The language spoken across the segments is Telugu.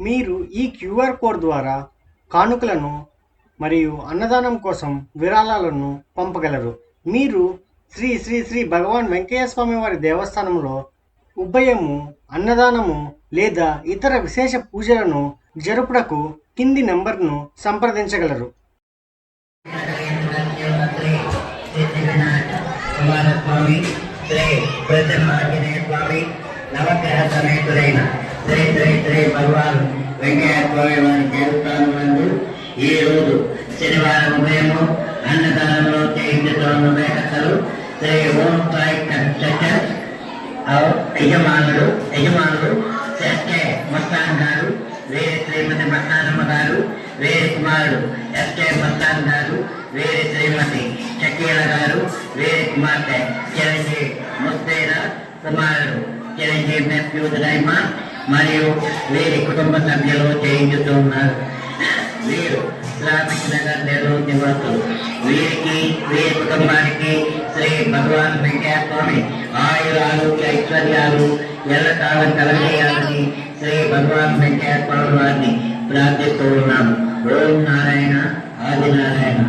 మీరు ఈ క్యూఆర్ కోడ్ ద్వారా కానుకలను మరియు అన్నదానం కోసం విరాళాలను పంపగలరు. మీరు శ్రీ శ్రీ శ్రీ భగవాన్ వెంకయ్య స్వామి వారి దేవస్థానంలో ఉభయము, అన్నదానము లేదా ఇతర విశేష పూజలను జరుపుటకు కింది నంబర్ను సంప్రదించగలరు. నవగ్రహ సమేతుడైన శ్రీ శ్రీ శ్రీ భగవాన్ వెంకయ్య స్వామి వారి దేవస్థానం నందు ఈ రోజు శనివారం ఉదయము అన్నదానంలో చేయించుతున్న వేకతలు శ్రీ ఓం సాయి కన్స్ట్రక్షన్ యజమానులు ఎస్కే మస్తాన్ గారు, వేరే శ్రీమతి మస్తానమ్మ గారు, వేరే కుమారుడు ఎస్కే మస్తాన్ గారు, వేరే శ్రీమతి షకీల గారు, వేరే కుమార్తె చిరంజీవి ముస్తేరా కుమారుడు చిరంజీవి మెఫ్యూజ్ రెహమాన్ మరియు వీరి కుటుంబ సభ్యులు చేయించుతూ ఉన్నారు. వీరు ఇస్లామిక్ నగర్ నెల్లూరు నివాసులు. వీరికి వీరి కుటుంబానికి శ్రీ భగవాన్ వెంకయ్య స్వామి ఆయురాలు ఐశ్వర్యాలు ఎల్లకాలం కలగజేయాలని శ్రీ భగవాన్ వెంకయ్య స్వామి వారిని ప్రార్థిస్తూ ఉన్నాము. ఓం నారాయణ ఆదినారాయణ.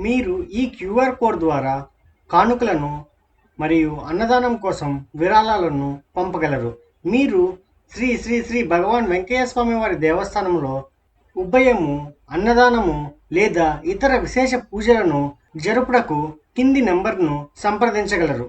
మీరు ఈ క్యూఆర్ కోడ్ ద్వారా కానుకలను మరియు అన్నదానం కోసం విరాళాలను పంపగలరు. మీరు శ్రీ శ్రీ శ్రీ భగవాన్ వెంకయ్య స్వామి వారి దేవస్థానంలో ఉభయము, అన్నదానము లేదా ఇతర విశేష పూజలను జరుపుటకు కింది నెంబర్ను సంప్రదించగలరు.